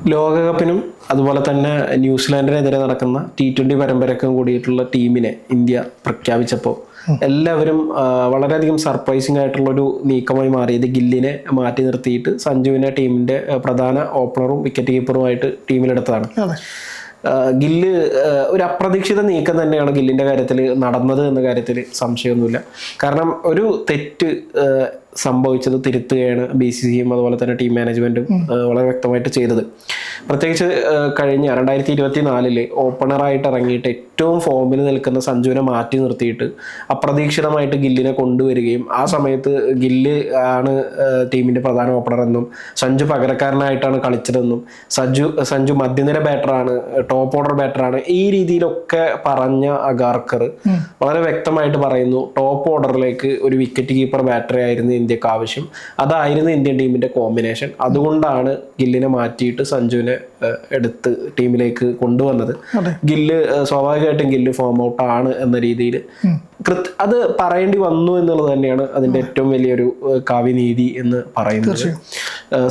ലോകകപ്പിനും അതുപോലെ തന്നെ ന്യൂസിലാൻഡിനെതിരെ നടക്കുന്ന T20 പരമ്പരക്കും കൂടിയിട്ടുള്ള ടീമിനെ ഇന്ത്യ പ്രഖ്യാപിച്ചപ്പോൾ എല്ലാവരും വളരെയധികം സർപ്രൈസിംഗ് ആയിട്ടുള്ളൊരു നീക്കമായി മാറിയത് ഗില്ലിനെ മാറ്റി നിർത്തിയിട്ട് സഞ്ജുവിനെ ടീമിന്റെ പ്രധാന ഓപ്പണറും വിക്കറ്റ് കീപ്പറുമായിട്ട് ടീമിലെടുത്തതാണ്. ഗില്ല് ഒരു അപ്രതീക്ഷിത നീക്കം തന്നെയാണ് ഗില്ലിന്റെ കാര്യത്തിൽ നടന്നത് എന്ന കാര്യത്തിൽ സംശയമൊന്നുമില്ല. കാരണം ഒരു തെറ്റ് സംഭവിച്ചത് തിരുത്തുകയാണ് BCCയും അതുപോലെ തന്നെ ടീം മാനേജ്മെന്റും വളരെ വ്യക്തമായിട്ട് ചെയ്തത്. പ്രത്യേകിച്ച് കഴിഞ്ഞ 2024 ഓപ്പണറായിട്ട് ഇറങ്ങിയിട്ട് ഏറ്റവും ഫോമിൽ നിൽക്കുന്ന സഞ്ജുവിനെ മാറ്റി നിർത്തിയിട്ട് അപ്രതീക്ഷിതമായിട്ട് ഗില്ലിനെ കൊണ്ടുവരികയും ആ സമയത്ത് ഗില്ല് ആണ് ടീമിന്റെ പ്രധാന ഓപ്പണർ എന്നും സഞ്ജു പകരക്കാരനായിട്ടാണ് കളിച്ചതെന്നും സഞ്ജു മധ്യനിര ബാറ്ററാണ്, ടോപ്പ് ഓർഡർ ബാറ്ററാണ്, ഈ രീതിയിലൊക്കെ പറഞ്ഞ അഗാർക്കർ വളരെ വ്യക്തമായിട്ട് പറയുന്നു ടോപ്പ് ഓർഡറിലേക്ക് ഒരു വിക്കറ്റ് കീപ്പർ ബാറ്ററി ആയിരുന്നു ഇന്ത്യക്ക് ആവശ്യം. അതായിരുന്നു ഇന്ത്യൻ ടീമിന്റെ കോമ്പിനേഷൻ. അതുകൊണ്ടാണ് ഗില്ലിനെ മാറ്റിയിട്ട് സഞ്ജുവിനെ എടുത്ത് ടീമിലേക്ക് കൊണ്ടുവന്നത്. ഗില്ല് സ്വാഭാവികമായിട്ടും ഗില്ല് ഫോം ഔട്ട് ആണ് എന്ന രീതിയിൽ അത് പറയേണ്ടി വന്നു എന്നുള്ളത് തന്നെയാണ് അതിന്റെ ഏറ്റവും വലിയൊരു കാവ്യനീതി എന്ന് പറയുന്നത്.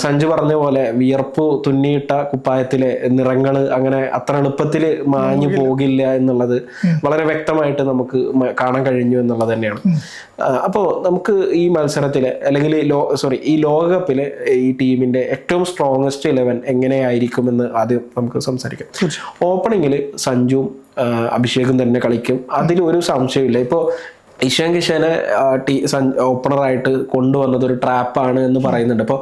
സഞ്ജു പറഞ്ഞ പോലെ വിയർപ്പ് തുന്നിയിട്ട കുപ്പായത്തിലെ നിറങ്ങള് അങ്ങനെ അത്ര എളുപ്പത്തിൽ മാഞ്ഞു പോകില്ല എന്നുള്ളത് വളരെ വ്യക്തമായിട്ട് നമുക്ക് കാണാൻ കഴിഞ്ഞു എന്നുള്ളത് തന്നെയാണ്. അപ്പോൾ നമുക്ക് ഈ മത്സരത്തിലെ അല്ലെങ്കിൽ ഈ ലോകകപ്പിലെ ഈ ടീമിന്റെ ഏറ്റവും സ്ട്രോങ്ങസ്റ്റ് 11 എങ്ങനെയായിരിക്കുമെന്ന് ആദ്യം നമുക്ക് സംസാരിക്കാം. ഓപ്പണിങ്ങിൽ സഞ്ജുവും അഭിഷേകും തന്നെ കളിക്കും, അതിലൊരു സംശയമില്ല. ഇപ്പോൾ ഇഷാൻ കിഷനെ ഓപ്പണറായിട്ട് കൊണ്ടുവന്നത് ഒരു ട്രാപ്പാണ് എന്ന് പറയുന്നുണ്ട്. അപ്പോൾ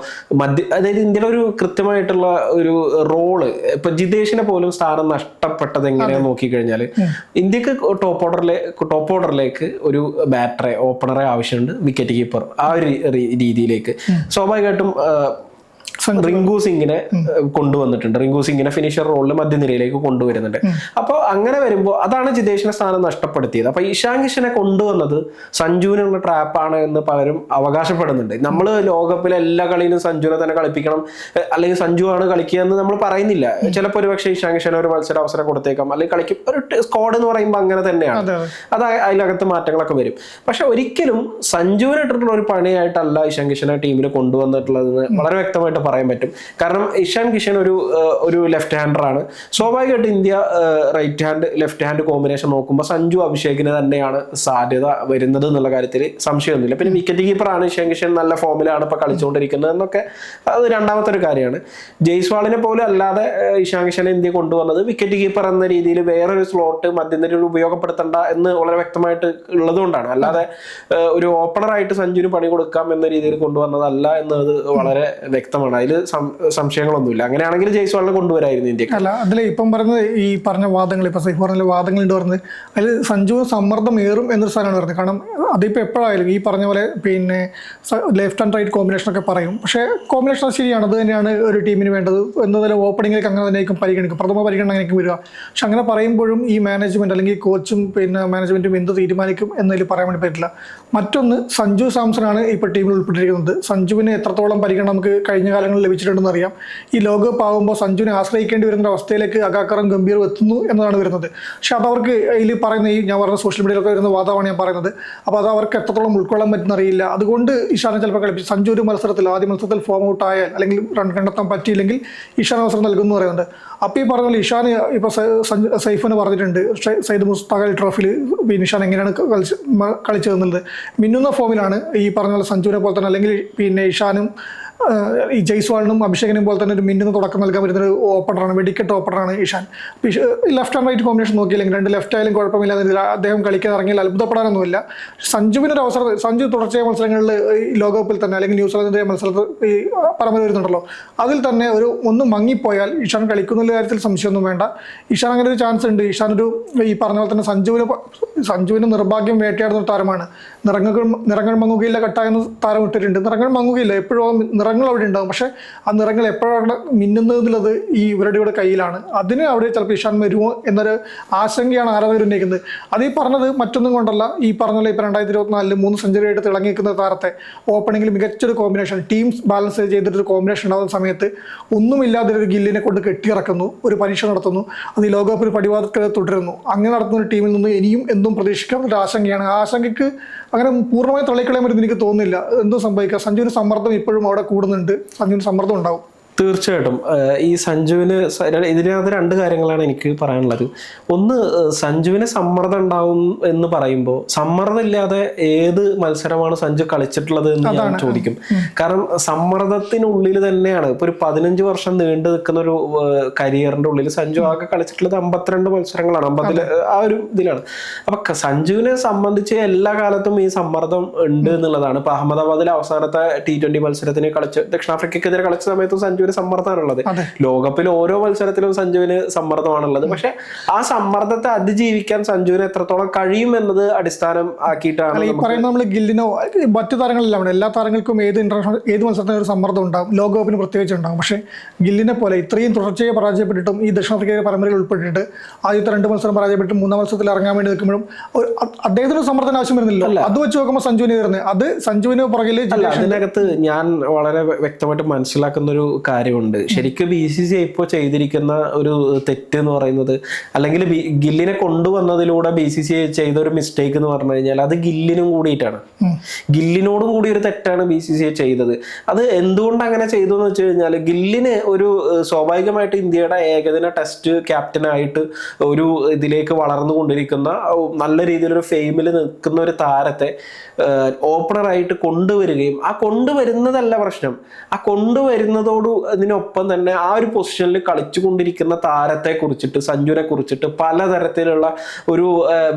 അതായത് ഇന്ത്യയുടെ ഒരു കൃത്യമായിട്ടുള്ള ഒരു റോള് ഇപ്പൊ ജിതേഷിനെ പോലും സ്ഥാനം നഷ്ടപ്പെട്ടത് എങ്ങനെയാന്ന് നോക്കിക്കഴിഞ്ഞാൽ ഇന്ത്യക്ക് ടോപ്പ് ഓർഡറിലേക്ക് ഒരു ബാറ്ററെ ഓപ്പണറെ ആവശ്യമുണ്ട്, വിക്കറ്റ് കീപ്പർ ആ ഒരു രീതിയിലേക്ക് സ്വാഭാവികമായിട്ടും റിങ്കു സിംഗിനെ കൊണ്ടുവന്നിട്ടുണ്ട്. റിങ്കു സിംഗിനെ ഫിനിഷർ റോളിൽ മധ്യനിരയിലേക്ക് കൊണ്ടുവരുന്നുണ്ട്. അപ്പോൾ അങ്ങനെ വരുമ്പോൾ അതാണ് ജിതേഷിന്റെ സ്ഥാനം നഷ്ടപ്പെടുത്തിയത്. അപ്പൊ ഇഷാൻ കിഷനെ കൊണ്ടുവന്നത് സഞ്ജുവിനുള്ള ട്രാപ്പാണ് എന്ന് പലരും അവകാശപ്പെടുന്നുണ്ട്. നമ്മൾ ലോകകപ്പിലെ എല്ലാ കളിയിലും സഞ്ജുവിനെ തന്നെ കളിപ്പിക്കണം അല്ലെങ്കിൽ സഞ്ജു ആണ് കളിക്കുക എന്ന് നമ്മൾ പറയുന്നില്ല. ചിലപ്പോൾ ഒരുപക്ഷെ ഇഷാൻ കിഷന് ഒരു മത്സര അവസരം കൊടുത്തേക്കാം, അല്ലെങ്കിൽ കളിക്കും. ഒരു സ്ക്വാഡ് എന്ന് പറയുമ്പോൾ അങ്ങനെ തന്നെയാണ്, അത് അതിനകത്ത് മാറ്റങ്ങളൊക്കെ വരും. പക്ഷെ ഒരിക്കലും സഞ്ജുവിന് ഇട്ടിട്ടുള്ള ഒരു പണിയായിട്ടല്ല ഇഷാൻ കിഷനെ ടീമിൽ കൊണ്ടുവന്നിട്ടുള്ളതെന്ന് വളരെ വ്യക്തമായിട്ട് പറയാൻ പറ്റും. കാരണം ഇഷാൻ കിഷൻ ഒരു ലെഫ്റ്റ് ഹാൻഡർ ആണ്. സ്വാഭാവികമായിട്ട് India right hand left hand combination നോക്കുമ്പോൾ സഞ്ജു അഭിഷേകിന് തന്നെയാണ് സാധ്യത വരുന്നത് എന്നുള്ള കാര്യത്തിൽ സംശയമൊന്നുമില്ല. പിന്നെ വിക്കറ്റ് കീപ്പറാണ് ഇഷാൻ കിഷൻ, നല്ല ഫോമിലാണ് ഇപ്പൊ കളിച്ചുകൊണ്ടിരിക്കുന്നത് എന്നൊക്കെ അത് രണ്ടാമത്തെ ഒരു കാര്യമാണ്. ജയ്സ്വാളിനെ പോലും അല്ലാതെ ഇഷാൻ കിഷനെ ഇന്ത്യ കൊണ്ടുവന്നത് വിക്കറ്റ് കീപ്പർ എന്ന രീതിയിൽ വേറൊരു സ്ലോട്ട് മധ്യനിരയിൽ ഉപയോഗപ്പെടുത്തണ്ട എന്ന് വളരെ വ്യക്തമായിട്ട് ഉള്ളതുകൊണ്ടാണ്. അല്ലാതെ ഒരു ഓപ്പണറായിട്ട് സഞ്ജുവിന് പണി കൊടുക്കാം എന്ന രീതിയിൽ കൊണ്ടുവന്നതല്ല എന്നത് വളരെ വ്യക്തമാണ്. അതിൽ സംശയങ്ങളൊന്നുമില്ല. അങ്ങനെയാണെങ്കിൽ ജയ്സ്വാളിനെ കൊണ്ടുവരായിരുന്നു ഇന്ത്യക്ക്. അല്ല, അതിൽ ഇപ്പം പറഞ്ഞത് ഈ പറഞ്ഞ വാദങ്ങൾ, ഇപ്പൊ സൈഫ് പറഞ്ഞ വാദങ്ങളുണ്ട് പറഞ്ഞത് അതിൽ സഞ്ജു സമ്മർദ്ദം ഏറും എന്നൊരു സാധനമാണ് പറഞ്ഞത്. കാരണം അതിപ്പോൾ എപ്പോഴായാലും ഈ പറഞ്ഞ പോലെ പിന്നെ ലെഫ്റ്റ് ആൻഡ് റൈറ്റ് കോമ്പിനേഷൻ ഒക്കെ പറയും. പക്ഷേ കോമ്പിനേഷൻ ശരിയാണ്, അത് തന്നെയാണ് ഒരു ടീമിന് വേണ്ടത് എന്നതിൽ ഓപ്പണിങ്ങിലേക്ക് അങ്ങനെ തന്നെയായിരിക്കും പരിഗണിക്കും, പ്രഥമ പരിഗണന അങ്ങനെയൊക്കെ വരിക. പക്ഷെ അങ്ങനെ പറയുമ്പോഴും ഈ മാനേജ്മെന്റ് അല്ലെങ്കിൽ കോച്ചും പിന്നെ മാനേജ്മെന്റും എന്ത് തീരുമാനിക്കും എന്നതിൽ പറയാൻ വേണ്ടി പറ്റില്ല. മറ്റൊന്ന്, സഞ്ജു സാംസണാണ് ഇപ്പോൾ ടീമിൽ ഉൾപ്പെട്ടിരിക്കുന്നത്. സഞ്ജുവിന് എത്രത്തോളം പരിഗണന നമുക്ക് കഴിഞ്ഞ കാലങ്ങളിൽ ലഭിച്ചിട്ടുണ്ടെന്ന് അറിയാം. ഈ ലോകകപ്പ് ആകുമ്പോൾ സഞ്ജുവിനെ ആശ്രയിക്കേണ്ടി വരുന്ന അവസ്ഥയിലേക്ക് അഗാക്കറും ഗംഭീറും എത്തുന്നു എന്നതാണ് വരുന്നത്. പക്ഷെ അതവർക്ക് ഇതിൽ പറയുന്ന ഈ ഞാൻ പറഞ്ഞ സോഷ്യൽ മീഡിയയിലൊക്കെ വരുന്ന വാദമാണ് ഞാൻ പറയുന്നത്. അപ്പോൾ അത് അവർക്ക് എത്രത്തോളം ഉൾക്കൊള്ളാൻ പറ്റുന്ന അറിയില്ല. അതുകൊണ്ട് ഇഷാനെ ചിലപ്പോൾ കളിപ്പിച്ചു. സഞ്ജു ഒരു ആദ്യ മത്സരത്തിൽ ഫോം ഔട്ട് ആയാൽ അല്ലെങ്കിൽ റൺ കണ്ടെത്താൻ പറ്റിയില്ലെങ്കിൽ ഇഷാൻ അവസരം നൽകുന്നു പറയുന്നുണ്ട്. അപ്പോൾ ഈ പറഞ്ഞ പോലെ ഇഷാൻ ഇപ്പോൾ സൈഫിന് പറഞ്ഞിട്ടുണ്ട് സയ്യിദ് മുസ്താഖ് അലി ട്രോഫിയിൽ ഇഷാൻ എങ്ങനെയാണ് കളിച്ചതെന്നുള്ളത്. മിന്നുന്ന ഫോമിലാണ് ഈ പറഞ്ഞ പോലെ സഞ്ജുവിനെ പോലെ തന്നെ, അല്ലെങ്കിൽ പിന്നെ ഇഷാനും ഈ ജയ്സ്വാളിനും അഭിഷേകിനും പോലെ തന്നെ ഒരു മിന്നുന്ന തുടക്കം നൽകാൻ വരുന്നൊരു ഓപ്പണറാണ്, വെടിക്കെട്ട് ഓപ്പണറാണ് Ishan. Left and right combination നോക്കിയില്ലെങ്കിൽ രണ്ട് ലെഫ്റ്റ് ആയാലും കുഴപ്പമില്ല, അദ്ദേഹം കളിക്കാൻ ഇറങ്ങിയാൽ അത്ഭുതപ്പെടാനൊന്നുമില്ല. സഞ്ജുവിനൊരു അവസരം, സഞ്ജു തുടർച്ചയായ മത്സരങ്ങളിൽ ഈ ലോകകപ്പിൽ തന്നെ അല്ലെങ്കിൽ ന്യൂസിലാൻഡിൻ്റെ മത്സരത്തിൽ ഈ പരമ്പര വരുന്നുണ്ടല്ലോ, അതിൽ തന്നെ ഒന്ന് മങ്ങിപ്പോയാൽ ഇഷാൻ കളിക്കുന്ന കാര്യത്തിൽ സംശയമൊന്നും വേണ്ട. ഇഷാൻ അങ്ങനെ ഒരു ചാൻസ് ഉണ്ട്. ഇഷാൻ ഈ പറഞ്ഞ പോലെ തന്നെ സഞ്ജുവിന് നിർഭാഗ്യം വേട്ടയാടുന്ന ഒരു താരമാണ്. നിറങ്ങൾ മങ്ങുകയില്ല കട്ടായെന്ന് താരം ഇട്ടിട്ടുണ്ട്. നിറങ്ങൾ മങ്ങുകയില്ല, എപ്പോഴും നിറങ്ങൾ അവിടെ ഉണ്ടാകും. പക്ഷെ ആ നിറങ്ങൾ എപ്പോഴാണ് മിന്നുന്നതെന്നുള്ളത് ഈ ഇവരുടെ കയ്യിലാണ്. അതിന് അവിടെ ചിലപ്പോൾ ഇഷാൻ വരുമോ എന്നൊരു ആശങ്കയാണ് ആരാധകർ ഉന്നയിക്കുന്നത്. അത് ഈ പറഞ്ഞത് മറ്റൊന്നും കൊണ്ടല്ല, ഈ പറഞ്ഞ ഇപ്പോൾ 2024 3 സെഞ്ചുറി ആയിട്ട് തിളങ്ങി നിൽക്കുന്ന താരത്തെ ഓപ്പണിങ്ങിൽ മികച്ചൊരു കോമ്പിനേഷൻ, ടീംസ് ബാലൻസ് ചെയ്തിട്ടൊരു കോമ്പിനേഷൻ ഉണ്ടാകുന്ന സമയത്ത് ഒന്നുമില്ലാതെ ഒരു ഗില്ലിനെ കൊണ്ട് കെട്ടിയിറക്കുന്നു, ഒരു പരീക്ഷ നടത്തുന്നു, അത് ഈ ലോകകപ്പിൽ പടിവാദത്തിൽ തുടരുന്നു. അങ്ങനെ നടത്തുന്ന ഒരു ടീമിൽ നിന്ന് ഇനിയും എന്തും പ്രതീക്ഷിക്കാം ഒരു ആശങ്കയാണ്. ആ ആശങ്കയ്ക്ക് അങ്ങനെ പൂർണ്ണമായി തള്ളിക്കളയാൻ പറ്റുമെന്ന് എനിക്ക് തോന്നുന്നില്ല. എന്തും സംഭവിക്കാം. സഞ്ജുവിന് സമ്മർദ്ദം ഇപ്പോഴും അവിടെ കൂടുന്നുണ്ട്, സഞ്ജുവിന് സമ്മർദ്ദം ഉണ്ടാവും. തീർച്ചയായിട്ടും ഈ സഞ്ജുവിന് ഇതിനകത്ത് രണ്ട് കാര്യങ്ങളാണ് എനിക്ക് പറയാനുള്ളത്. ഒന്ന്, സഞ്ജുവിന് സമ്മർദ്ദം ഉണ്ടാവും എന്ന് പറയുമ്പോൾ സമ്മർദ്ദം ഇല്ലാതെ ഏത് മത്സരമാണ് സഞ്ജു കളിച്ചിട്ടുള്ളത് എന്ന് ഞാൻ ചോദിക്കും. കാരണം സമ്മർദ്ദത്തിനുള്ളിൽ തന്നെയാണ് ഇപ്പൊ ഒരു 15 വർഷം നീണ്ടു നിൽക്കുന്ന ഒരു കരിയറിന്റെ ഉള്ളിൽ സഞ്ജു ആകെ കളിച്ചിട്ടുള്ളത് 52 മത്സരങ്ങളാണ്. 50 ആ ഒരു ഇതിലാണ്. അപ്പൊ സഞ്ജുവിനെ സംബന്ധിച്ച് എല്ലാ കാലത്തും ഈ സമ്മർദ്ദം ഉണ്ട് എന്നുള്ളതാണ്. ഇപ്പൊ അഹമ്മദാബാദിലെ അവസാനത്തെ T20 മത്സരത്തിന് കളിച്ച് ദക്ഷിണാഫ്രിക്കക്കെതിരെ കളിച്ച സമയത്ത് സഞ്ജുവിന് സമ്മർദ്ദമാണുള്ളത്. ലോകകപ്പിൽ ഓരോ മത്സരത്തിലും സഞ്ജുവിന് സമ്മർദ്ദമാണുള്ളത്. പക്ഷെ ആ സമ്മർദ്ദത്തെ അതിജീവിക്കാൻ സഞ്ജുവിന് എത്രത്തോളം കഴിയും എന്നത് അടിസ്ഥാനം ആക്കിയിട്ടാണ് ഈ പറയുന്ന നമ്മൾ ഗില്ലിനോ മറ്റു താരങ്ങളെല്ലാം എല്ലാ താരങ്ങൾക്കും ഏത് മത്സരത്തിനും ഒരു സമ്മർദ്ദം ഉണ്ടാകും, ലോകകപ്പിന് പ്രത്യേകിച്ച് ഉണ്ടാകും. പക്ഷേ ഗില്ലിനെ പോലെ ഇത്രയും തുടർച്ചയായി പരാജയപ്പെട്ടിട്ടും ഈ ദക്ഷിണാഫ്രിക്കയിലെ പരമ്പരയിൽ ഉൾപ്പെട്ടിട്ട് ആദ്യത്തെ 2 മത്സരം പരാജയപ്പെട്ട് 3-ാം മത്സരത്തിൽ ഇറങ്ങാൻ വേണ്ടി നിൽക്കുമ്പോഴും അദ്ദേഹത്തിന് സമ്മർദ്ദത്തിന് ആവശ്യം വരുന്നില്ല. അത് വെച്ച് നോക്കുമ്പോൾ സഞ്ജുവിന് വരുന്നത് അത് സഞ്ജുവിന് പുറകിൽ അതിനകത്ത് ഞാൻ വളരെ വ്യക്തമായിട്ട് മനസ്സിലാക്കുന്ന ഒരു കാര്യമുണ്ട്. ശരിക്കും BCCI ഇപ്പോൾ ചെയ്തിരിക്കുന്ന ഒരു തെറ്റ് എന്ന് പറയുന്നത്, അല്ലെങ്കിൽ ഗില്ലിനെ കൊണ്ടുവന്നതിലൂടെ BCCI ചെയ്ത ഒരു മിസ്റ്റേക്ക് എന്ന് പറഞ്ഞു കഴിഞ്ഞാൽ അത് ഗില്ലിനും കൂടിയിട്ടാണ്. ഗില്ലിനോടും കൂടി ഒരു തെറ്റാണ് BCCI ചെയ്തത്. അത് എന്തുകൊണ്ട് അങ്ങനെ ചെയ്തു എന്ന് വെച്ച് കഴിഞ്ഞാൽ ഗില്ലിന് ഒരു സ്വാഭാവികമായിട്ട് ഇന്ത്യയുടെ ഏകദിന ടെസ്റ്റ് ക്യാപ്റ്റനായിട്ട് ഒരു ഇതിലേക്ക് വളർന്നുകൊണ്ടിരിക്കുന്ന നല്ല രീതിയിലൊരു ഫെയിമിൽ നിൽക്കുന്ന ഒരു താരത്തെ ഓപ്പണറായിട്ട് കൊണ്ടുവരികയും ആ കൊണ്ടുവരുന്നതല്ല പ്രശ്നം, ആ കൊണ്ടുവരുന്നതോട് ഇതിനൊപ്പം തന്നെ ആ ഒരു പൊസിഷനിൽ കളിച്ചുകൊണ്ടിരിക്കുന്ന താരത്തെ കുറിച്ചിട്ട്, സഞ്ജുവിനെ കുറിച്ചിട്ട് പലതരത്തിലുള്ള ഒരു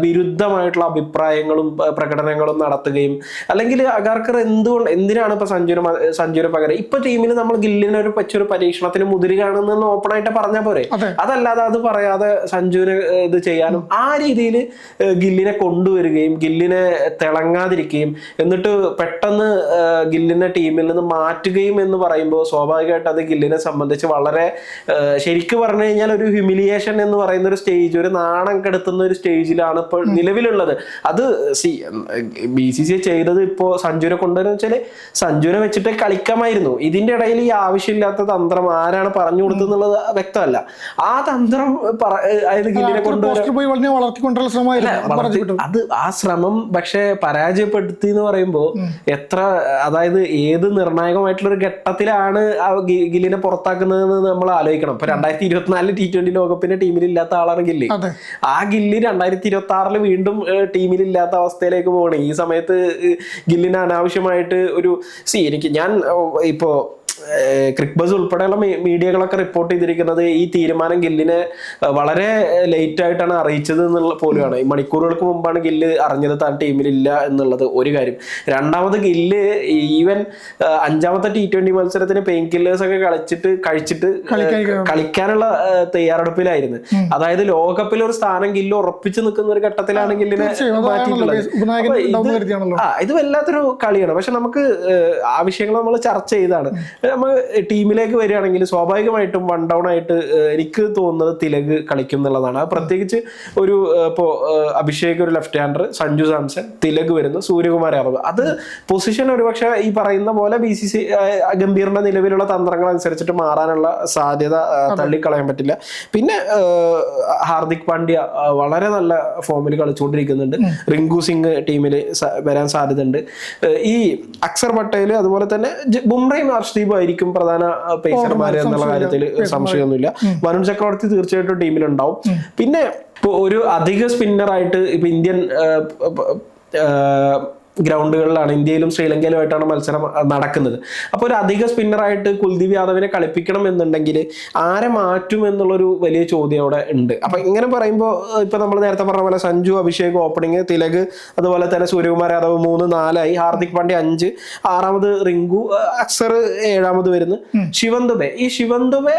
വിരുദ്ധമായിട്ടുള്ള അഭിപ്രായങ്ങളും പ്രകടനങ്ങളും നടത്തുകയും, അല്ലെങ്കിൽ അഗാർക്കർ എന്തിനാണ് ഇപ്പൊ സഞ്ജുവിന് പകരം ഇപ്പൊ ടീമിൽ നമ്മൾ ഗില്ലിനെ ഒരു പച്ചൊരു പരീക്ഷണത്തിന് മുതിരുകയാണെന്ന് ഓപ്പൺ ആയിട്ട് പറഞ്ഞാൽ പോരെ. അതല്ലാതെ അത് പറയാതെ സഞ്ജുവിന് ഇത് ചെയ്യാനും ആ രീതിയിൽ ഗില്ലിനെ കൊണ്ടുവരികയും ഗില്ലിനെ തിളങ്ങാതിരിക്കുകയും എന്നിട്ട് പെട്ടെന്ന് ഗില്ലിനെ ടീമിൽ നിന്ന് മാറ്റുകയും എന്ന് പറയുമ്പോൾ സ്വാഭാവികമായിട്ട് അത് ഗില്ലിനെ സംബന്ധിച്ച് വളരെ ശരിക്കും പറഞ്ഞു കഴിഞ്ഞാൽ ഒരു ഹ്യൂമിലിയേഷൻ എന്ന് പറയുന്ന ഒരു സ്റ്റേജ്, ഒരു നാണം കെടുത്തുന്ന ഒരു സ്റ്റേജിലാണ് ഇപ്പോൾ നിലവിലുള്ളത്. അത് BCCI ചെയ്തത് ഇപ്പോൾ സഞ്ജുവിനെ കൊണ്ടുവരുന്ന വെച്ചാൽ സഞ്ജുവിനെ വെച്ചിട്ട് കളിക്കാമായിരുന്നു. ഇതിന്റെ ഇടയിൽ ഈ ആവശ്യമില്ലാത്ത തന്ത്രം ആരാണ് പറഞ്ഞു കൊടുത്തെന്നുള്ളത് വ്യക്തമല്ല. ആ തന്ത്രം ഗില്ലിനെ അത് ആ ശ്രമം പക്ഷെ പരാജയപ്പെടുത്തി എന്ന് പറയുമ്പോൾ എത്ര, അതായത് ഏത് നിർണായകമായിട്ടുള്ള ഒരു ഘട്ടത്തിലാണ് ആ ഗില്ലിനെ പുറത്താക്കുന്നതെന്ന് നമ്മൾ ആലോചിക്കണം. ഇപ്പൊ 2024 T20 ലോകകപ്പിന്റെ ടീമിലില്ലാത്ത ആളാണ് ഗില്ലി. ആ ഗില്ലി 2026 വീണ്ടും ടീമിലില്ലാത്ത അവസ്ഥയിലേക്ക് പോകണം. ഈ സമയത്ത് ഗില്ലിന് അനാവശ്യമായിട്ട് ഒരു ഞാൻ ഇപ്പോ ക്രിക്ബസ് ഉൾപ്പെടെയുള്ള മീഡിയകളൊക്കെ റിപ്പോർട്ട് ചെയ്തിരിക്കുന്നത് ഈ തീരുമാനം ഗില്ലിനെ വളരെ ലേറ്റ് ആയിട്ടാണ് അറിയിച്ചത് എന്നുള്ള പോലെയാണ്. ഈ മണിക്കൂറുകൾക്ക് മുമ്പാണ് ഗില്ല് അറിഞ്ഞത് താൻ ടീമിലില്ല എന്നുള്ളത് ഒരു കാര്യം. രണ്ടാമത് ഗില്ല് ഈവൻ 5ാമത്തെ T20 മത്സരത്തിന് പെയിൻ കില്ലേഴ്സ് ഒക്കെ കഴിച്ചിട്ട് കളിക്കാനുള്ള തയ്യാറെടുപ്പിലായിരുന്നു. അതായത് ലോകകപ്പിൽ ഒരു സ്ഥാനം ഗില്ല് ഉറപ്പിച്ചു നിൽക്കുന്ന ഒരു ഘട്ടത്തിലാണ് ഗില്ലിനെ മാറ്റിയിട്ടുള്ളത്. ഇത് വല്ലാത്തൊരു കളിയാണ്. പക്ഷെ നമുക്ക് ആ വിഷയങ്ങൾ നമ്മൾ ചർച്ച ചെയ്താണ്. നമ്മൾ ടീമിലേക്ക് വരികയാണെങ്കിൽ സ്വാഭാവികമായിട്ടും വൺ ഡൗൺ ആയിട്ട് എനിക്ക് തോന്നുന്നത് തിലക് കളിക്കും എന്നുള്ളതാണ്. അത് പ്രത്യേകിച്ച് ഒരു ഇപ്പോൾ അഭിഷേക് ഒരു ലെഫ്റ്റ് ഹാൻഡർ, സഞ്ജു സാംസൺ, തിലക് വരുന്നു, സൂര്യകുമാർ യാദവ്. അത് പൊസിഷൻ ഒരുപക്ഷെ ഈ പറയുന്ന പോലെ BCCI ഗംഭീറിന്റെ നിലവിലുള്ള തന്ത്രങ്ങൾ അനുസരിച്ചിട്ട് മാറാനുള്ള സാധ്യത തള്ളിക്കളയാൻ പറ്റില്ല. പിന്നെ ഹാർദിക് പാണ്ഡ്യ വളരെ നല്ല ഫോമിൽ കളിച്ചുകൊണ്ടിരിക്കുന്നുണ്ട്. റിങ്കു സിംഗ് ടീമിൽ വരാൻ സാധ്യതയുണ്ട്. ഈ അക്സർ പട്ടേൽ, അതുപോലെ തന്നെ ബുംറയും ഹർഷ്ദീപും ആയിരിക്കും പ്രധാന പേസർമാര് എന്നുള്ള കാര്യത്തിൽ സംശയമൊന്നുമില്ല. വരുൺ ചക്രവർത്തി തീർച്ചയായിട്ടും ടീമിലുണ്ടാവും. പിന്നെ ഇപ്പൊ ഒരു അധിക സ്പിന്നറായിട്ട് ഇപ്പൊ ഇന്ത്യൻ ഗ്രൗണ്ടുകളിലാണ്, ഇന്ത്യയിലും ശ്രീലങ്കയിലുമായിട്ടാണ് മത്സരം നടക്കുന്നത്. അപ്പോൾ ഒരു അധിക സ്പിന്നറായിട്ട് കുൽദീപ് യാദവിനെ കളിപ്പിക്കണം എന്നുണ്ടെങ്കിൽ ആരെ മാറ്റും എന്നുള്ളൊരു വലിയ ചോദ്യം അവിടെ ഉണ്ട്. അപ്പൊ ഇങ്ങനെ പറയുമ്പോൾ ഇപ്പൊ നമ്മൾ നേരത്തെ പറഞ്ഞ പോലെ സഞ്ജു, അഭിഷേക് ഓപ്പണിങ്, തിലക്, അതുപോലെ തന്നെ സൂര്യകുമാർ യാദവ് 3, 4 ഹാർദിക് പാണ്ഡ്യ 5, 6ാമത് റിങ്കു, അക്സർ 7ാമത് വരുന്നു, ശിവൻ ദുബെ. ഈ ശിവൻ ദുബെ,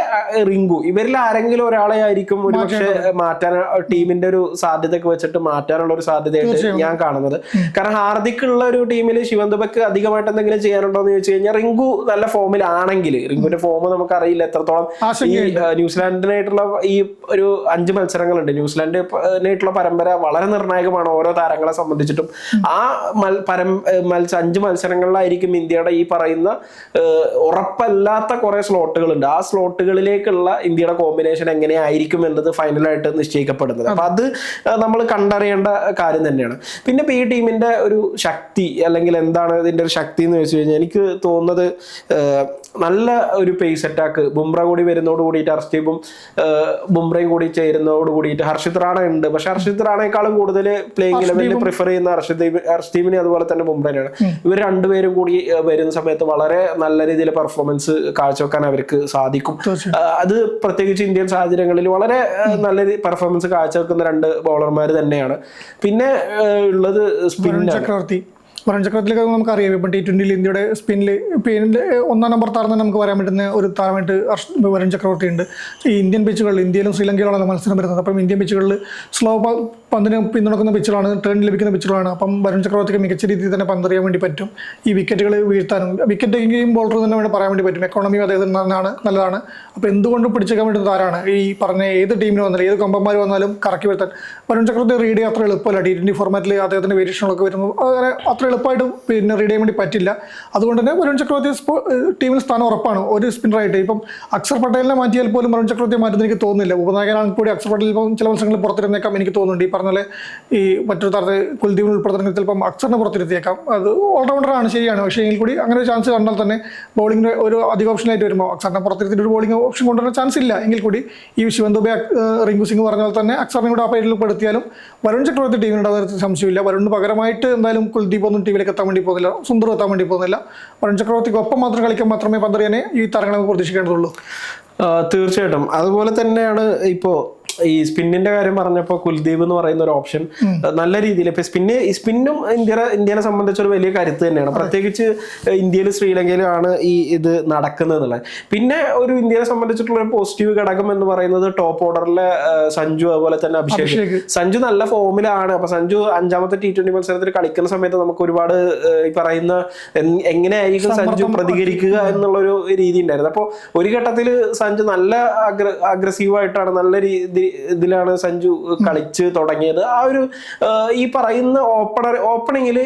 റിങ്കു ഇവരിൽ ആരെങ്കിലും ഒരാളെ ആയിരിക്കും ഒരു പക്ഷേ മാറ്റാൻ, ടീമിന്റെ ഒരു സാധ്യതയൊക്കെ വെച്ചിട്ട് മാറ്റാനുള്ള ഒരു സാധ്യതയായിട്ട് ഞാൻ കാണുന്നത്. കാരണം ഹാർദിക് ഉള്ള ഒരു ടീമിൽ ശിവൻ ദുബെക്ക് അധികമായിട്ട് എന്തെങ്കിലും ചെയ്യാനുണ്ടോ എന്ന് ചോദിച്ചു കഴിഞ്ഞാൽ റിങ്കു നല്ല ഫോമിലാണെങ്കിൽ, റിങ്കുവിന്റെ ഫോം നമുക്ക് അറിയില്ല എത്രത്തോളം. ഈ ന്യൂസിലാൻഡിനായിട്ടുള്ള ഈ ഒരു 5 മത്സരങ്ങളുണ്ട്. ന്യൂസിലാൻഡിനായിട്ടുള്ള പരമ്പര വളരെ നിർണായകമാണ് ഓരോ താരങ്ങളെ സംബന്ധിച്ചിട്ടും. ആ 5 മത്സരങ്ങളിലായിരിക്കും ഇന്ത്യയുടെ ഈ പറയുന്ന ഉറപ്പല്ലാത്ത കുറെ സ്ലോട്ടുകളുണ്ട്. ആ സ്ലോട്ടുകളിലേക്കുള്ള ഇന്ത്യയുടെ കോമ്പിനേഷൻ എങ്ങനെയായിരിക്കും എന്നത് ഫൈനലായിട്ട് നിശ്ചയിക്കപ്പെടുന്നത്. അപ്പൊ അത് നമ്മൾ കണ്ടറിയേണ്ട കാര്യം തന്നെയാണ്. പിന്നെ ഈ ടീമിന്റെ ഒരു ശക്തി അല്ലെങ്കിൽ എന്താണ് ഇതിന്റെ ഒരു ശക്തി എന്ന് വെച്ച് കഴിഞ്ഞാൽ എനിക്ക് തോന്നുന്നത് നല്ല ഒരു പേസ് അറ്റാക്ക് ബുംറ കൂടി വരുന്നതോട് കൂടിയിട്ട് ഹർഷദീപും ബുംറയും കൂടി ചേരുന്നതോട് കൂടിയിട്ട് ഹർഷിത് റാണ ഉണ്ട്. പക്ഷെ ഹർഷിത് റാണയെക്കാളും കൂടുതൽ പ്ലേയിങ് ലെവലിൽ പ്രിഫർ ചെയ്യുന്ന ഹർഷദീപിനെ അതുപോലെ തന്നെ ബുംറയാണ്. ഇവർ രണ്ടുപേരും കൂടി വരുന്ന സമയത്ത് വളരെ നല്ല രീതിയിൽ പെർഫോമൻസ് കാഴ്ചവെക്കാൻ അവർക്ക് സാധിക്കും. അത് പ്രത്യേകിച്ച് ഇന്ത്യൻ സാഹചര്യങ്ങളിൽ വളരെ നല്ല പെർഫോമൻസ് കാഴ്ചവെക്കുന്ന രണ്ട് ബൗളർമാർ തന്നെയാണ്. പിന്നെ ഉള്ളത് ചക്രവർത്തി വരുൺ ചക്രവർത്തിയിലേക്ക് നമുക്കറിയാം ഇപ്പം T20 ഇന്ത്യയുടെ സ്പിന്നിൽ ഒന്നാം നമ്പർ താരം തന്നെ നമുക്ക് പറയാൻ പറ്റുന്ന ഒരു താരമായിട്ട് വരുൺ ചക്രവർത്തി ഉണ്ട്. ഈ ഇന്ത്യൻ പിച്ചുകളിൽ ഇന്ത്യയിലും ശ്രീലങ്കയിലാണല്ലോ മത്സരം വരുന്നത്. അപ്പം ഇന്ത്യൻ പിച്ചുകളിൽ സ്ലോ പന്തിനെ പിന്തുണക്കുന്ന പിച്ചുകളാണ്, ടേൺ ലഭിക്കുന്ന പിച്ചുകളാണ്. അപ്പം വരുൺ ചക്രവർത്തിക്ക് മികച്ച രീതിയിൽ തന്നെ പന്തെറിയാൻ വേണ്ടി പറ്റും. ഈ വിക്കറ്റുകൾ വീഴ്ത്താനും വിക്കറ്റ് ടേക്കിംഗ് ബോളർ തന്നെ വേണ്ടി പറയാൻ വേണ്ടി പറ്റും. എക്കോണമിയും അദ്ദേഹത്തിന് നല്ലതാണ്. അപ്പോൾ എന്തുകൊണ്ടും പിടിച്ചേക്കാൻ വേണ്ടി താരമാണ്. ഈ പറഞ്ഞ ഏത് ടീമിന് വന്നാലും ഏത് കൊമ്പന്മാർ വന്നാലും കറക്കി വരുത്താൻ വരുൺ ചക്രവർത്തി റീഡ് ചെയ്യാൻ അത്ര എളുപ്പമല്ല. T20 ഫോർമാറ്റിൽ അദ്ദേഹത്തിൻ്റെ വേരിയേഷനുകളൊക്കെ വരുമ്പോൾ അങ്ങനെ അത്ര എളുപ്പമായിട്ട് പിന്നെ റീഡ് ചെയ്യാൻ വേണ്ടി പറ്റില്ല. അതുകൊണ്ട് തന്നെ വരുൺ ചക്രവർത്തി ടീമിൽ സ്ഥാനം ഉറപ്പാണ് ഒരു സ്പിന്നറായിട്ട്. ഇപ്പം അക്ഷർ പട്ടേലിനെ മാറ്റിയാൽ പോലും വരുൺ ചക്രവർത്തിയെ മാറ്റുന്ന എനിക്ക് തോന്നുന്നില്ല. ഉപനായകനാണെങ്കിൽ കൂടി അക്ഷർ പട്ടേൽ ഇപ്പം ചില മത്സരങ്ങളിൽ പുറത്തിരുന്നേക്കാം എനിക്ക് തോന്നുന്നുണ്ട്. ഈ പറഞ്ഞ പോലെ ഈ മറ്റൊരു താരത്തെ കുൽദീപിന് ഉൾപ്പെടുത്തണമെങ്കിൽ ചിലപ്പം അക്ഷറിനെ പുറത്തിരുത്തിയേക്കാം. അത് ഓൾറൗണ്ടറാണ്, ശരിയാണ്. പക്ഷേ എങ്കിൽ കൂടി അങ്ങനെ ഒരു ചാൻസ് കണ്ടാൽ തന്നെ ബോളിംഗ് ഒരു അധിക ഓപ്ഷനായിട്ട് വരുമ്പോൾ അക്ഷറിനെ പുറത്തിരുത്തിയിട്ട് ഒരു ബോളിംഗ് ഓപ്ഷൻ കൊണ്ടുവരാൻ ചാൻസ് ഇല്ല. എങ്കിൽ കൂടി ഈ ശിവൻ ദുബെ റിങ്കു സിംഗ് പറഞ്ഞ പോലെ തന്നെ അക്ഷറിനെ കൂടെ ആ പേരിൽ പെടുത്തിയാലും വരുൺ ചക്രവർത്തി ടീമിനുണ്ടാകുന്ന സംശയമില്ല. വരുണിന് പകരമായിട്ട് എന്തായാലും കുൽദീപ് ഒന്നും ടീമിലേക്ക് എത്താൻ വേണ്ടി പോകുന്നില്ല, സുന്ദർ എത്താൻ വേണ്ടി പോകുന്നില്ല. വരുൺ ചക്രവർത്തിക്ക് ഒപ്പം മാത്രം കളിക്കാൻ മാത്രമേ പന്തറിയാനെ ഈ താരങ്ങളെ പ്രതീക്ഷിക്കേണ്ടതുള്ളൂ. തീർച്ചയായിട്ടും അതുപോലെ തന്നെയാണ്. ഇപ്പോൾ ഈ സ്പിന്നിന്റെ കാര്യം പറഞ്ഞപ്പോൾ കുൽദീപ് എന്ന് പറയുന്ന ഒരു ഓപ്ഷൻ നല്ല രീതിയിൽ ഇപ്പൊ സ്പിന്നും ഇന്ത്യനെ സംബന്ധിച്ച് ഒരു വലിയ കരുത്ത് തന്നെയാണ്. പ്രത്യേകിച്ച് ഇന്ത്യയിലും ശ്രീലങ്കയിലും ആണ് ഈ ഇത് നടക്കുന്നത് എന്നുള്ളത്. പിന്നെ ഒരു ഇന്ത്യയെ സംബന്ധിച്ചിട്ടുള്ള ഒരു പോസിറ്റീവ് ഘടകം എന്ന് പറയുന്നത് ടോപ്പ് ഓർഡറിലെ സഞ്ജു അതുപോലെ തന്നെ അഭിഷേക്. സഞ്ജു നല്ല ഫോമിലാണ്. അപ്പൊ സഞ്ജു 5ാമത്തെ T20 മത്സരത്തിൽ കളിക്കുന്ന സമയത്ത് നമുക്ക് ഒരുപാട് ഈ പറയുന്ന എങ്ങനെയായിരിക്കും സഞ്ജു പ്രതികരിക്കുക എന്നുള്ളൊരു രീതി ഉണ്ടായിരുന്നു. അപ്പോൾ ഒരു ഘട്ടത്തിൽ സഞ്ജു നല്ല അഗ്രസീവായിട്ടാണ് നല്ല ഇതിലാണ് സഞ്ജു കളിച്ച് തുടങ്ങിയത്. ആ ഒരു ഈ പറയുന്ന ഓപ്പണിംഗിൽ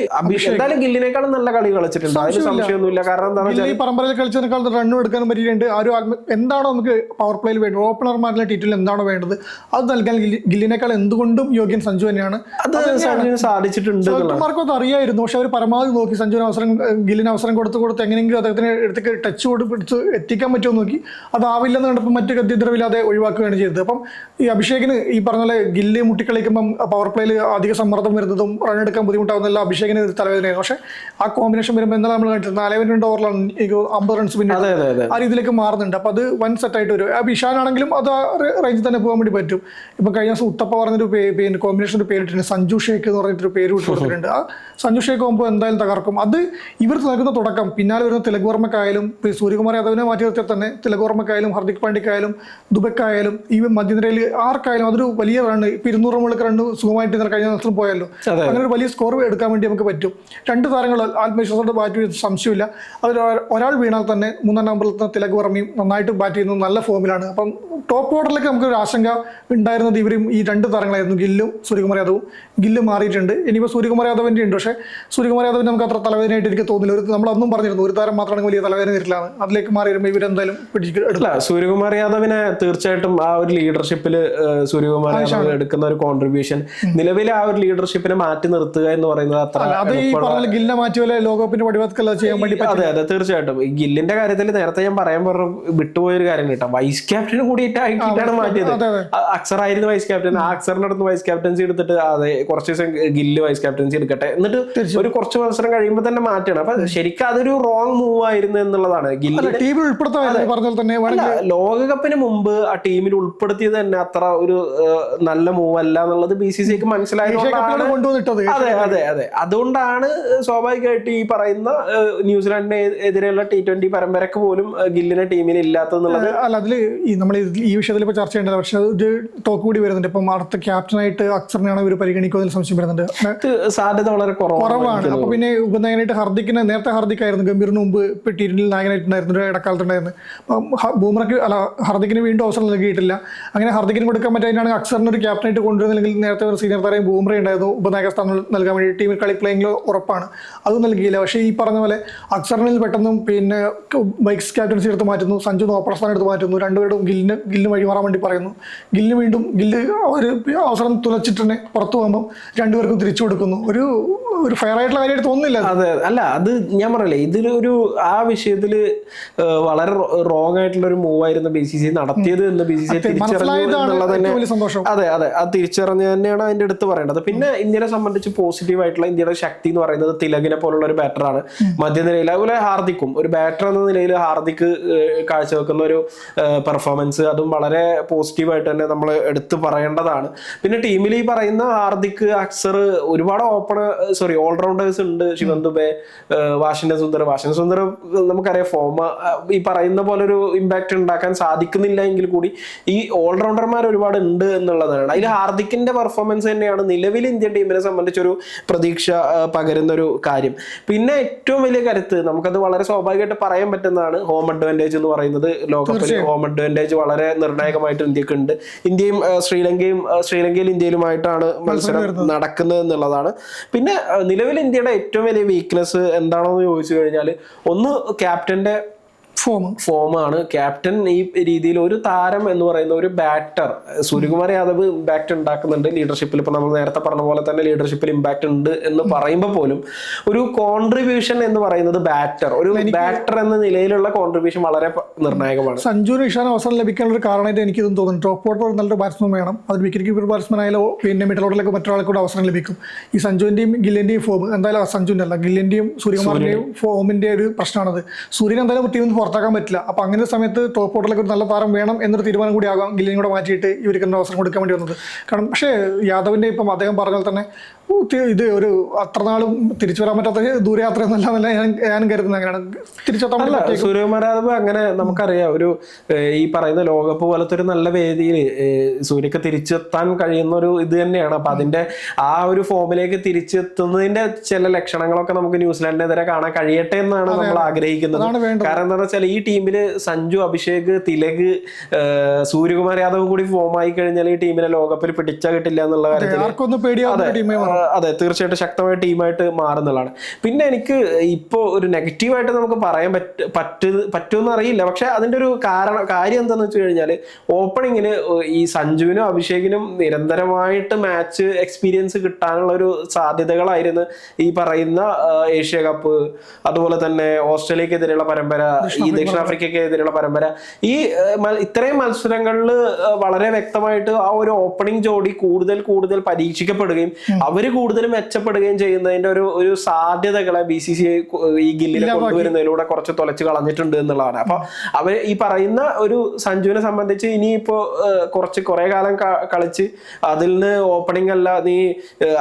എന്തായാലും ഗില്ലിനേക്കാളും നല്ല കളി കളിച്ചിട്ടുണ്ട്, അതിന് സംശയമൊന്നുമില്ല. കാരണം എന്താണ് ഈ പരമ്പരയിൽ കളിച്ചതിനേക്കാൾ റണ്ണും എടുക്കാനും പറ്റിയിട്ടുണ്ട്. എന്താണോ നമുക്ക് പവർ പ്ലേയിൽ വേണ്ടത്, ഓപ്പണർമാരിലെ T20 എന്താണോ വേണ്ടത് അത് നൽകാൻ ഗില്ലിനേക്കാൾ എന്തുകൊണ്ടും യോഗ്യൻ സഞ്ജു തന്നെയാണ്. അത് സഞ്ജുവിന് സാധിച്ചിട്ടുണ്ട്. അത് അറിയായിരുന്നു. പക്ഷെ അവർ പരമാവധി നോക്കി ഗില്ലിന് അവസരം കൊടുത്ത് എങ്ങനെയെങ്കിലും അദ്ദേഹത്തിന് അടുത്തേക്ക് ടച്ച് പിടിച്ച് എത്തിക്കാൻ പറ്റുമോ നോക്കി. അതാവില്ലെന്ന് കണ്ടപ്പോൾ മറ്റു ഗദ്യദ്രവില്ലാതെ ഒഴിവാക്കുകയാണ് ചെയ്തത്. അപ്പം ഈ അഭിഷേകിന് ഈ പറഞ്ഞ പോലെ ഗില്ല് മുട്ടിക്കളിക്കുമ്പം പവർ പ്ലേയിൽ അധിക സമ്മർദ്ദം വരുന്നതും റൺ എടുക്കാൻ ബുദ്ധിമുട്ടാവുന്നല്ല അഭിഷേകിന് തലവേദനയായിരുന്നു. പക്ഷേ ആ കോമ്പിനേഷൻ വരുമ്പോൾ എന്തായാലും നമ്മൾ കണ്ടിട്ടുണ്ട് 4 ഓവറിലാണ് 50 റൺസ് പിന്നെ ആ രീതിയിലേക്ക് മാറുന്നുണ്ട്. അപ്പോൾ അത് വൻ സെറ്റായിട്ട് വരും. ആ വിഷാനാണെങ്കിലും അത് ആ റേഞ്ചിൽ തന്നെ പോകാൻ വേണ്ടി പറ്റും. ഇപ്പം കഴിഞ്ഞ ദിവസം ഉത്തപ്പ പറഞ്ഞൊരു കോമ്പിനേഷൻ ഒരു പേരിട്ടുണ്ട്, സഞ്ജു ഷേക്ക് എന്ന് പറഞ്ഞിട്ടൊരു പേര് വിട്ടു കൊടുത്തിട്ടുണ്ട്. ആ സഞ്ജു ഷേക്ക് ആകുമ്പോൾ എന്തായാലും തകർക്കും. അത് ഇവർ നൽകുന്ന തുടക്കം പിന്നാലെ വരുന്ന തിലക് വർമ്മക്കായാലും സൂര്യകുമാർ യാദവിനെ മാറ്റി നിർത്തിയാൽ തന്നെ തിലക് വർമ്മക്കായാലും ഹർദിക് പാണ്ഡ്യക്കായാലും ദുബെക്കായാലും ഈ മധ്യനിരയിൽ ആർക്കായാലും അതൊരു വലിയ റണ്ണ് ഇപ്പം 200 മുകളിൽ റണ്ണ് സുഖമായിട്ട് കഴിഞ്ഞ ദിവസം പോയല്ലോ. അങ്ങനെ ഒരു വലിയ സ്കോർ എടുക്കാൻ വേണ്ടി നമുക്ക് പറ്റും. രണ്ട് താരങ്ങൾ ആത്മവിശ്വാസത്തോടെ ബാറ്റ് ചെയ്ത് സംശയമില്ല. അതിൽ ഒരാൾ വീണാൽ തന്നെ 3ാം നമ്പറിൽ തിലക് വർമ്മയും നന്നായിട്ട് ബാറ്റ് ചെയ്യുന്നത് നല്ല ഫോമിലാണ്. അപ്പം ടോപ്പ് ഓർഡറിലേക്ക് നമുക്കൊരു ആശങ്ക ഉണ്ടായിരുന്നത് ഇവരും ഈ രണ്ട് താരങ്ങളായിരുന്നു, ഗില്ലും സൂര്യകുമാർ യാദവും. ഗില്ല് മാറിയിട്ടുണ്ട്, ഇനിയിപ്പോൾ സൂര്യകുമാർ യാദവിൻ്റെ ഉണ്ട്. പക്ഷേ സൂര്യകുമാർ യാദവിന് നമുക്ക് അത്ര തലവേദനയായിട്ട് എനിക്ക് തോന്നുന്നില്ല. നമ്മളൊന്നും പറഞ്ഞിരുന്നു ഒരു താരം മാത്രമാണെങ്കിൽ വലിയ തലവേദന വരില്ലാണ്. അതിലേക്ക് മാറി വരുമ്പോൾ ഇവരെന്തായാലും പിടിച്ചിട്ടില്ല. സൂര്യകുമാർ യാദവിനെ തീർച്ചയായിട്ടും ആ ഒരു ലീഡർഷിപ്പിൽ സൂര്യകുമാർ യാദവ് എടുക്കുന്ന ഒരു കോൺട്രിബ്യൂഷൻ നിലവിലെ ആ ഒരു ലീഡർഷിപ്പിനെ മാറ്റി നിർത്തുക എന്ന് പറയുന്നത് അത്ര ഗില്ലിനെ മാറ്റി പോലെ ലോകകപ്പിന്റെ പടിവാതിക്കൽ ചെയ്യാൻ വേണ്ടി. അതെ തീർച്ചയായിട്ടും. ഈ ഗില്ലിന്റെ കാര്യത്തിൽ നേരത്തെ ഞാൻ പറയാൻ വിട്ടുപോയൊരു കാര്യം കേട്ടോ, വൈസ് ക്യാപ്റ്റന് കൂടിയിട്ടാണ് മാറ്റിയത്. അക്സർ ആയിരുന്നു വൈസ് ക്യാപ്റ്റൻ. ആ അക്സറിന്റെ അടുത്ത് വൈസ് ക്യാപ്റ്റൻസി എടുത്തിട്ട് അതെ കുറച്ച് ദിവസം ഗില്ല് വൈസ് ക്യാപ്റ്റൻസി എടുക്കട്ടെ, എന്നിട്ട് ഒരു കുറച്ച് മത്സരം കഴിയുമ്പോൾ തന്നെ മാറ്റണം. അപ്പൊ ശരിക്കും അതൊരു റോങ് മൂവ് ആയിരുന്നു എന്നുള്ളതാണ്. ടീമിൽ ലോകകപ്പിന് മുമ്പ് ആ ടീമിൽ ഉൾപ്പെടുത്തിയത് തന്നെ അത്ര ഒരു നല്ല മൂവ് അല്ല എന്നുള്ളത് BCCക്ക് മനസ്സിലായതുകൊണ്ടാണ്. അതെ അതെ അതെ അതുകൊണ്ടാണ് സ്വാഭാവികമായിട്ട് ഈ പറയുന്ന ന്യൂസിലാൻഡിന് എതിരെയുള്ള T20 പരമ്പരക്ക് പോലും ഗില്ലിനെ ടീമിൽ ഇല്ലാത്തതെന്നുള്ളത്. അല്ല അതിൽ നമ്മൾ ഈ വിഷയത്തിൽ ഇപ്പോൾ ചർച്ച ചെയ്യേണ്ടത്. പക്ഷെ ഒരു ടോക്ക് കൂടി വരുന്നുണ്ട്. ഇപ്പം അടുത്ത ക്യാപ്റ്റനായിട്ട് അക്സറിനെയാണ് ഇവർ പരിഗണിക്കുന്നതിൽ സംശയം വരുന്നുണ്ട്. സാധ്യത വളരെ കുറവാണ്. അപ്പൊ പിന്നെ ഉപനായകനായിട്ട് ഹർദിക്കിനെ നേരത്തെ ഹർദിക്കായിരുന്നു, ഗംഭീറിന് മുമ്പ് T20 നായകനായിട്ടുണ്ടായിരുന്നു, ഇടക്കാലത്തുണ്ടായിരുന്നു. ബൂമറയ്ക്ക് ഹർദിക്കിന് വീണ്ടും അവസരം നൽകിയിട്ടില്ല. അങ്ങനെ ഹർദിക്കിന് കൊടുക്കാൻ പറ്റാനാണ് അക്സറിന് ഒരു ക്യാപ്റ്റനായിട്ട് കൊണ്ടുവരുന്നില്ലെങ്കിൽ നേരത്തെ ഒരു സീനിയർ താരം ബൂംറ ഉണ്ടായിരുന്നു ഉപനായക സ്ഥാനം നൽകാൻ വേണ്ടി ടീമിൽ കളി പ്ലേയിങ്ങിൽ ഉറപ്പാണ്, അതും നൽകിയില്ല. പക്ഷേ ഈ പറഞ്ഞ പോലെ അക്സറിനിൽ പെട്ടെന്നും പിന്നെ വൈസ് ക്യാപ്റ്റൻസി എടുത്ത് മാറ്റുന്നു, സഞ്ജു ഓപ്പണർ സ്ഥാനം എടുത്ത് മാറ്റുന്നു, രണ്ടുപേരും ഗില്ലിന് വഴിമാറാൻ വേണ്ടി പറയുന്നു. ഗില്ല് ഒരു അവസരം തുലച്ചിട്ട് തന്നെ പുറത്തു പോകുമ്പോൾ രണ്ടുപേർക്കും തിരിച്ചു കൊടുക്കുന്നു. ഒരു ഫെയർ ആയിട്ടുള്ള കാര്യമായിട്ട് തോന്നുന്നില്ല. അതെ, അല്ല അത് ഞാൻ പറയല്ലേ, ഇതിലൊരു ആ വിഷയത്തിൽ വളരെ റോങ് ആയിട്ടുള്ള ഒരു മൂവ് ആയിരുന്നു BCCI നടത്തിയത് എന്ന് BCCI തിരിച്ചറിഞ്ഞു എന്നുള്ളത് തന്നെ. അതെ, അത് തിരിച്ചറിഞ്ഞ് തന്നെയാണ് അതിന്റെ അടുത്ത് പറയേണ്ടത്. പിന്നെ ഇന്ത്യനെ സംബന്ധിച്ച് പോസിറ്റീവ് ആയിട്ടുള്ള ഇന്ത്യയുടെ ശക്തി എന്ന് പറയുന്നത് തിലകിനെ പോലുള്ള ഒരു ബാറ്ററാണ് മധ്യനിരയിൽ. അതുപോലെ ഹാർദിക്കും ഒരു ബാറ്റർ എന്ന നിലയിൽ ഹാർദിക് കാഴ്ചവെക്കുന്ന ഒരു പെർഫോമൻസ്, അതും വളരെ പോസിറ്റീവായിട്ട് തന്നെ നമ്മൾ എടുത്ത് പറയേണ്ടതാണ്. പിന്നെ ടീമിൽ ഈ പറയുന്ന ഹാർദിക്, അക്സർ, ഒരുപാട് ഓൾറൗണ്ടേഴ്സ് ഉണ്ട്. ശിവൻ ദുബെ, വാഷിംഗ്ടൺ സുന്ദർ നമുക്കറിയാം ഫോം ഈ പറയുന്ന പോലെ ഒരു ഇമ്പാക്ട് ഉണ്ടാക്കാൻ സാധിക്കുന്നില്ല എങ്കിൽ കൂടി ഈ ഓൾറൗണ്ടർമാർ ഒരുപാട് ഉണ്ട് എന്നുള്ളതാണ്. അതിൽ ഹാർദിക്കിന്റെ പെർഫോമൻസ് തന്നെയാണ് നിലവിൽ ഇന്ത്യൻ ടീമിനെ സംബന്ധിച്ചൊരു പ്രതീക്ഷ പകരുന്ന ഒരു കാര്യം. പിന്നെ ഏറ്റവും വലിയ കരുത്ത് നമുക്കത് വളരെ സ്വാഭാവികമായിട്ട് പറയാൻ പറ്റുന്നതാണ് ഹോം അഡ്വാൻറ്റേജ് എന്ന് പറയുന്നത്. ലോകകപ്പിൽ ഹോം അഡ്വാൻറ്റേജ് വളരെ നിർണായകമായിട്ട് ഇന്ത്യക്ക് ഉണ്ട്. ഇന്ത്യയും ശ്രീലങ്കയിൽ ഇന്ത്യയിലുമായിട്ടാണ് മത്സരം നടക്കുന്നത് എന്നുള്ളതാണ്. പിന്നെ നിലവിൽ ഇന്ത്യയുടെ ഏറ്റവും വലിയ വീക്ക്നെസ് എന്താണെന്ന് ചോദിച്ചു കഴിഞ്ഞാൽ, ഒന്ന് ക്യാപ്റ്റന്റെ ഫോമാണ്. ക്യാപ്റ്റൻ ഈ രീതിയിൽ ഒരു താരം എന്ന് പറയുന്ന ഒരു ബാറ്റർ, സൂര്യകുമാർ യാദവ് ഇമ്പാക്ട് ഉണ്ടാക്കുന്നുണ്ട് ലീഡർഷിപ്പിൽ. ഇപ്പൊ നമ്മൾ നേരത്തെ പറഞ്ഞ പോലെ തന്നെ ലീഡർഷിപ്പിൽ ഇമ്പാക്ട് ഉണ്ട് എന്ന് പറയുമ്പോൾ പോലും ഒരു കോൺട്രിബ്യൂഷൻ എന്ന് പറയുന്നത് ഒരു ബാറ്റർ എന്ന നിലയിലുള്ള കോൺട്രിബ്യൂഷൻ വളരെ നിർണായകമാണ്. സഞ്ജുവിന് ഇഷാൻ അവസരം ലഭിക്കാനുള്ള ഒരു കാരണമായിട്ട് എനിക്കിതും തോന്നുന്നു. ടോപ്പ് ഓർഡർ നല്ലൊരു ബാറ്റ്സ്മാൻ വേണം, അത് വിക്കറ്റ് കീപ്പർ ബാറ്റ്സ്മാൻ ആയാലോ പിന്നെ മിഡിൽ ഓർഡറിലേക്ക് മറ്റൊരാൾക്ക് കൂടെ അവസരം ലഭിക്കും. ഈ സഞ്ജുവിന്റെയും ഗില്ലിന്റെയും ഫോം എന്തായാലും സഞ്ജുവിന്റെ അല്ല, ഗില്ലിന്റെയും സൂര്യകുമാറിന്റെയും ഫോമിന്റെ ഒരു പ്രശ്നമാണത്. സൂര്യൻ എന്തായാലും ടീമിൽ പുറത്താക്കാൻ പറ്റില്ല. അപ്പൊ അങ്ങനെ ഒരു സമയത്ത് ടോപ്പ് ഓർഡറിലേക്ക് ഒരു നല്ല താരം വേണം എന്നൊരു തീരുമാനം കൂടി ആകാം ഗില്ലിനെ കൂടെ മാറ്റിയിട്ട് ഇവർക്ക് അവസരം കൊടുക്കാൻ വേണ്ടി വന്നത്. കാരണം പക്ഷേ യാദവിന്റെ ഇപ്പം അദ്ദേഹം പറഞ്ഞാൽ തന്നെ ഇത് ഒരു അത്ര നാളും തിരിച്ചു വരാൻ പറ്റാത്ത ദൂരയാത്ര എന്നല്ല ഞാൻ കരുതുന്നത്. അങ്ങനെയാണ് തിരിച്ചെത്താൻ സൂര്യകുമാർ യാദവ് അങ്ങനെ നമുക്കറിയാം ഒരു ഈ പറയുന്ന ലോകകപ്പ് പോലത്തെ ഒരു നല്ല വേദിയിൽ സൂര്യക്ക് തിരിച്ചെത്താൻ കഴിയുന്ന ഒരു ഇത് തന്നെയാണ്. അപ്പൊ അതിന്റെ ആ ഒരു ഫോമിലേക്ക് തിരിച്ചെത്തുന്നതിന്റെ ചില ലക്ഷണങ്ങളൊക്കെ നമുക്ക് ന്യൂസിലാൻഡിനെതിരെ കാണാൻ കഴിയട്ടെ എന്നാണ് നമ്മൾ ആഗ്രഹിക്കുന്നത്. കാരണം എന്താണെന്ന് വെച്ചാൽ ഈ ടീമില് സഞ്ജു, അഭിഷേക്, തിലക്, സൂര്യകുമാർ യാദവ് കൂടി ഫോമായി കഴിഞ്ഞാൽ ഈ ടീമിനെ ലോകകപ്പിൽ പിടിച്ചാൽ കിട്ടില്ല എന്നുള്ള കാര്യത്തിൽ അതെ തീർച്ചയായിട്ടും ശക്തമായ ടീമായിട്ട് മാറുന്നതാണ്. പിന്നെ എനിക്ക് ഇപ്പോൾ ഒരു നെഗറ്റീവായിട്ട് നമുക്ക് പറയാൻ പറ്റുമെന്ന് അറിയില്ല. പക്ഷെ അതിന്റെ ഒരു കാര്യം എന്താണെന്ന് വെച്ച് കഴിഞ്ഞാൽ ഓപ്പണിങ്ങിന് ഈ സഞ്ജുവിനും അഭിഷേകിനും നിരന്തരമായിട്ട് മാച്ച് എക്സ്പീരിയൻസ് കിട്ടാനുള്ള ഒരു സാധ്യതകളായിരുന്നു ഈ പറയുന്ന ഏഷ്യ കപ്പ്, അതുപോലെ തന്നെ ഓസ്ട്രേലിയക്കെതിരെയുള്ള പരമ്പര, ഈ ദക്ഷിണാഫ്രിക്കക്കെതിരെയുള്ള പരമ്പര, ഈ ഇത്രയും മത്സരങ്ങളിൽ വളരെ വ്യക്തമായിട്ട് ആ ഒരു ഓപ്പണിംഗ് ജോഡി കൂടുതൽ പരീക്ഷിക്കപ്പെടുകയും അവര് കൂടുതൽ മെച്ചപ്പെടുകയും ചെയ്യുന്നതിന്റെ ഒരു സാധ്യതകളെ BCCI ഈ ഗില്ലിനെ കൊണ്ടുവരുന്നതിലൂടെ കുറച്ച് തുലച്ച് കളഞ്ഞിട്ടുണ്ട് എന്നുള്ളതാണ്. അപ്പൊ അവര് ഈ പറയുന്ന ഒരു സഞ്ജുവിനെ സംബന്ധിച്ച് ഇനിയിപ്പോ കുറെ കാലം കളിച്ച് അതിൽ നിന്ന് ഓപ്പണിംഗ് അല്ല, നീ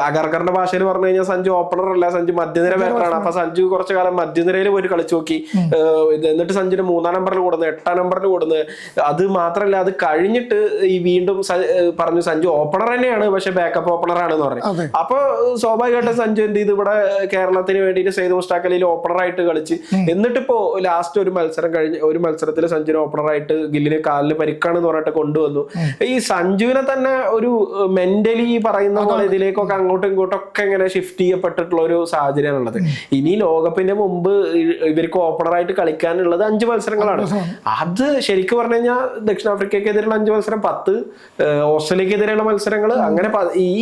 അഗർക്കറിന്റെ ഭാഷയിൽ പറഞ്ഞു കഴിഞ്ഞാൽ സഞ്ജു ഓപ്പണർ അല്ല, സഞ്ജു മധ്യനിര ബാറ്ററാണ്. അപ്പൊ സഞ്ജു കുറച്ചു കാലം മധ്യനിരയിൽ പോയിട്ട് കളിച്ചു നോക്കി, എന്നിട്ട് സഞ്ജുവിന് 3-ാം നമ്പറിൽ കൂടുന്നത്, 8-ാം നമ്പറിൽ കൂടുന്നത്. അത് മാത്രമല്ല, അത് കഴിഞ്ഞിട്ട് ഈ വീണ്ടും പറഞ്ഞു സഞ്ജു ഓപ്പണർ തന്നെയാണ് പക്ഷെ ബാക്കപ്പ് ഓപ്പണർ ആണെന്ന് പറഞ്ഞു. അപ്പൊ സ്വാഭാവികമായിട്ടും സഞ്ജു എന്ത് ചെയ്ത് ഇവിടെ കേരളത്തിന് വേണ്ടിയിട്ട് സെയ്ദ് മുഷ്താഖ് അലിയിൽ ഓപ്പണറായിട്ട് കളിച്ച്, എന്നിട്ടിപ്പോ ലാസ്റ്റ് ഒരു മത്സരത്തിൽ സഞ്ജുവിനെ ഓപ്പണറായിട്ട് ഗില്ലിന് കാലിന് പരിക്കാണെന്ന് പറഞ്ഞിട്ട് കൊണ്ടുവന്നു. ഈ സഞ്ജുവിനെ തന്നെ ഒരു മെന്റലി പറയുന്ന പോലെ ഇതിലേക്കൊക്കെ അങ്ങോട്ടും ഇങ്ങോട്ടും ഒക്കെ ഇങ്ങനെ ഷിഫ്റ്റ് ചെയ്യപ്പെട്ടിട്ടുള്ള ഒരു സാഹചര്യമാണുള്ളത്. ഇനി ലോകകപ്പിന്റെ മുമ്പ് ഇവർക്ക് ഓപ്പണറായിട്ട് കളിക്കാനുള്ളത് 5 മത്സരങ്ങളാണ്. അത് ശരിക്കും പറഞ്ഞു കഴിഞ്ഞാൽ ദക്ഷിണാഫ്രിക്കക്കെതിരെയുള്ള 5 മത്സരം, 10 ഓസ്ട്രേലിയക്കെതിരെയുള്ള മത്സരങ്ങൾ, അങ്ങനെ ഈ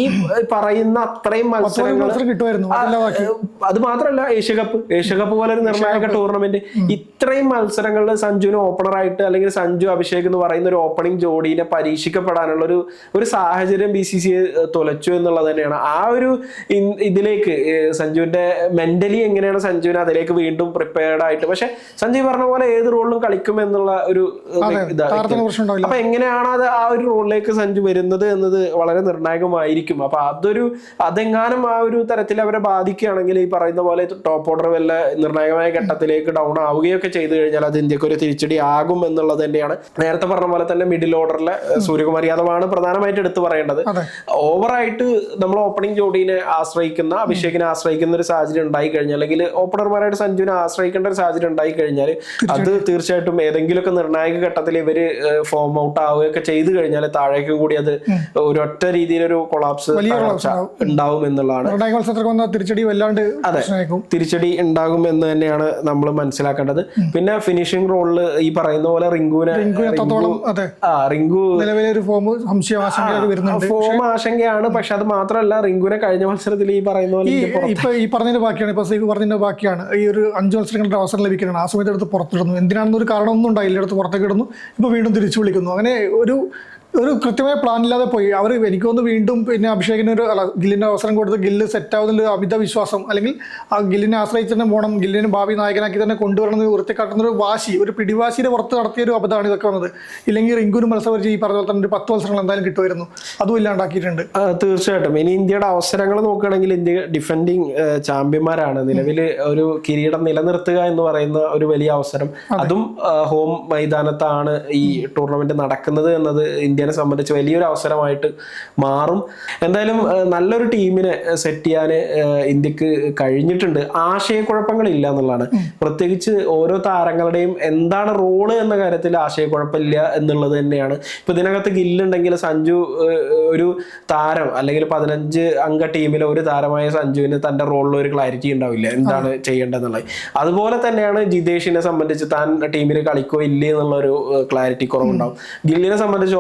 പറയുന്ന അത്രയും മത്സരങ്ങൾ. അത് മാത്രമല്ല ഏഷ്യ കപ്പ് പോലെ ഒരു നിർണായക ടൂർണമെന്റ്, ഇത്രയും മത്സരങ്ങളിൽ സഞ്ജുവിന് ഓപ്പണറായിട്ട് അല്ലെങ്കിൽ സഞ്ജു അഭിഷേക് എന്ന് പറയുന്ന ഒരു ഓപ്പണിംഗ് ജോഡീനെ പരീക്ഷിക്കപ്പെടാനുള്ള ഒരു സാഹചര്യം BCCI തുലച്ചു എന്നുള്ളത് തന്നെയാണ്. ആ ഒരു ഇതിലേക്ക് സഞ്ജുവിന്റെ മെന്റലി എങ്ങനെയാണ് സഞ്ജുവിന് അതിലേക്ക് വീണ്ടും പ്രിപ്പയർഡ് ആയിട്ട്, പക്ഷെ സഞ്ജു പറഞ്ഞ പോലെ ഏത് റോളിലും കളിക്കും എന്നുള്ള ഒരു ഇതായിരിക്കും. അപ്പൊ എങ്ങനെയാണ് അത് ആ ഒരു റോളിലേക്ക് സഞ്ജു വരുന്നത് എന്നത് വളരെ നിർണായകമായിരിക്കും. അപ്പൊ അതെങ്ങാനും ആ ഒരു തരത്തിൽ അവരെ ബാധിക്കുകയാണെങ്കിൽ ഈ പറയുന്ന പോലെ ടോപ്പ് ഓർഡർ വല്ല നിർണായകമായ ഘട്ടത്തിലേക്ക് ഡൗൺ ആവുകയൊക്കെ ചെയ്തു കഴിഞ്ഞാൽ അത് ഇന്ത്യക്ക് ഒരു തിരിച്ചടി ആകും എന്നുള്ളത് തന്നെയാണ്. നേരത്തെ പറഞ്ഞ പോലെ തന്നെ മിഡിൽ ഓർഡറിലെ സൂര്യകുമാർ യാദവാണ് പ്രധാനമായിട്ട് എടുത്തു പറയേണ്ടത്. ഓവറായിട്ട് നമ്മൾ ഓപ്പണിംഗ് ജോഡീനെ ആശ്രയിക്കുന്ന, അഭിഷേകിനെ ആശ്രയിക്കുന്ന ഒരു സാഹചര്യം ഉണ്ടായി കഴിഞ്ഞാൽ, അല്ലെങ്കിൽ ഓപ്പണർമാരായിട്ട് സഞ്ജുവിനെ ആശ്രയിക്കേണ്ട ഒരു സാഹചര്യം ഉണ്ടായി കഴിഞ്ഞാൽ അത് തീർച്ചയായിട്ടും ഏതെങ്കിലുമൊക്കെ നിർണായക ഘട്ടത്തിൽ ഇവര് ഫോം ഔട്ട് ആവുകയൊക്കെ ചെയ്തു കഴിഞ്ഞാൽ താഴേക്കും കൂടി അത് ഒരൊറ്റ രീതിയിലൊരു കൊളാപ്സ് ഉണ്ടാവും എന്നുള്ളതാണ്. തിരിച്ചടി ഉണ്ടാകും എന്ന് തന്നെയാണ് നമ്മൾ മനസ്സിലാക്കേണ്ടത്. പിന്നെ ഫിനിഷിംഗ് റോളിൽ ഈ പറയുന്ന പോലെ റിങ്കു ഫോം ആശങ്കയാണ്. പക്ഷെ അത് മാത്രമല്ല, റിങ്കുവിനെ കഴിഞ്ഞ മത്സരത്തിൽ ഈ പറയുന്ന പോലെ ഈ പറഞ്ഞതിന്റെ ബാക്കിയാണ് ഈ ഒരു 5 മത്സരങ്ങളുടെ അവസരം ലഭിക്കണം. ആ സമയത്ത് എടുത്ത് പുറത്തിടുന്നു. എന്തിനാണെന്നൊരു കാരണമൊന്നും ഉണ്ടായില്ല, എടുത്ത് പുറത്തേക്ക് ഇടുന്നു. ഇപ്പൊ വീണ്ടും തിരിച്ചു വിളിക്കുന്നു. അങ്ങനെ ഒരു കൃത്യമായ പ്ലാൻ ഇല്ലാതെ പോയി. അവർ എനിക്ക് തോന്നുന്നു വീണ്ടും പിന്നെ അഭിഷേകിന് ഗില്ലിന് അവസരം കൊടുത്ത് ഗില്ല് സെറ്റ് ആവുന്നൊരു അമിത വിശ്വാസം, അല്ലെങ്കിൽ ആ ഗില്ലിനെ ആശ്രയിച്ച് തന്നെ പോകണം, ഗില്ലിന് ഭാവി നായകനാക്കി തന്നെ കൊണ്ടുവരണമെന്ന് ഉയർത്തിക്കാട്ടുന്ന ഒരു വാശി, ഒരു പിടിവാശിയുടെ പുറത്ത് നടത്തിയ ഒരു അബദ്ധമാണ് ഇതൊക്കെ വന്നത്. ഇല്ലെങ്കിൽ റിങ്കുവിന് മത്സരം ഈ പറഞ്ഞ പോലെ തന്നെ ഒരു 10 മത്സരങ്ങൾ എന്തായാലും കിട്ടുമായിരുന്നു. അതും ഇല്ലാണ്ടാക്കിയിട്ടുണ്ട്. തീർച്ചയായിട്ടും. ഇനി ഇന്ത്യയുടെ അവസരങ്ങൾ നോക്കുകയാണെങ്കിൽ ഇന്ത്യ ഡിഫെൻഡിങ് ചാമ്പ്യന്മാരാണ്. നിലവിൽ ഒരു കിരീടം നിലനിർത്തുക എന്ന് പറയുന്ന ഒരു വലിയ അവസരം, അതും ഹോം മൈതാനത്താണ് ഈ ടൂർണമെന്റ് നടക്കുന്നത് എന്നത് ഇന്ത്യനെ സംബന്ധിച്ച് വലിയൊരു അവസരമായിട്ട് മാറും. എന്തായാലും നല്ലൊരു ടീമിനെ സെറ്റ് ചെയ്യാൻ ഇന്ത്യക്ക് കഴിഞ്ഞിട്ടുണ്ട്. ആശയക്കുഴപ്പങ്ങളില്ല എന്നുള്ളതാണ്. പ്രത്യേകിച്ച് ഓരോ താരങ്ങളുടെയും എന്താണ് റോള് എന്ന കാര്യത്തിൽ ആശയക്കുഴപ്പമില്ല എന്നുള്ളത് തന്നെയാണ്. ഇപ്പൊ ഇതിനകത്ത് ഗില്ലുണ്ടെങ്കിൽ സഞ്ജു ഒരു താരം, അല്ലെങ്കിൽ 15 അംഗ ടീമിലെ ഒരു താരമായ സഞ്ജുവിന് തന്റെ റോളിൽ ഒരു ക്ലാരിറ്റി ഉണ്ടാവില്ല, എന്താണ് ചെയ്യേണ്ടതെന്നുള്ളത്. അതുപോലെ തന്നെയാണ് ജിതേഷിനെ സംബന്ധിച്ച് താൻ ടീമിൽ കളിക്കോ ഇല്ലേ എന്നുള്ള ഒരു ക്ലാരിറ്റി കുറവുണ്ടാവും. ഗില്ലിനെ സംബന്ധിച്ച്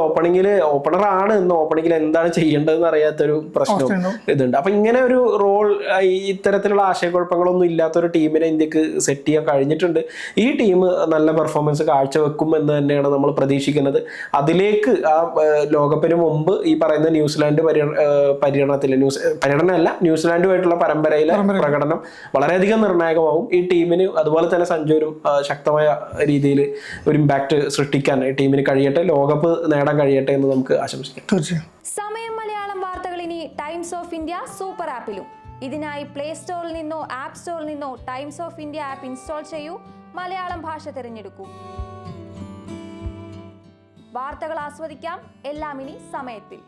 ഓപ്പണർ ആണ് എന്ന് ഓപ്പണിങ്ങിൽ എന്താണ് ചെയ്യേണ്ടതെന്ന് അറിയാത്തൊരു പ്രശ്നം ഇതുണ്ട്. അപ്പൊ ഇങ്ങനെ ഒരു റോൾ, ഇത്തരത്തിലുള്ള ആശയക്കുഴപ്പങ്ങളൊന്നും ഇല്ലാത്തൊരു ടീമിനെ ഇന്ത്യക്ക് സെറ്റ് ചെയ്യാൻ കഴിഞ്ഞിട്ടുണ്ട്. ഈ ടീം നല്ല പെർഫോമൻസ് കാഴ്ചവെക്കും എന്ന് തന്നെയാണ് നമ്മൾ പ്രതീക്ഷിക്കുന്നത്. അതിലേക്ക് ആ ലോകകപ്പിന് മുമ്പ് ഈ പറയുന്ന ന്യൂസിലാൻഡ് പര്യടനമല്ല, ന്യൂസിലാൻഡുമായിട്ടുള്ള പരമ്പരയിലെ പ്രകടനം വളരെയധികം നിർണായകമാവും. ഈ ടീമിന് അതുപോലെ തന്നെ സഞ്ജുവിനും ശക്തമായ രീതിയിൽ ഒരു ഇമ്പാക്ട് സൃഷ്ടിക്കാൻ ടീമിന് കഴിയട്ടെ, ലോകകപ്പ് നേടാൻ കഴിയട്ടെ എന്ന് നമുക്ക് ആശംസിക്കാം. തീർച്ചയായും. സമയം മലയാളം വാർത്തകൾ ഇനി ടൈംസ് ഓഫ് ഇന്ത്യ സൂപ്പർ ആപ്പിലും. ഇതിനായി പ്ലേ സ്റ്റോറിൽ നിന്നോ ആപ്പ് സ്റ്റോറിൽ നിന്നോ times of India app install ചെയ്യൂ. മലയാളം ഭാഷ തിരഞ്ഞെടുക്കൂ. വാർത്തകൾ ആസ്വദിക്കാം. എല്ലാം ഇനി സമയത്തിൽ.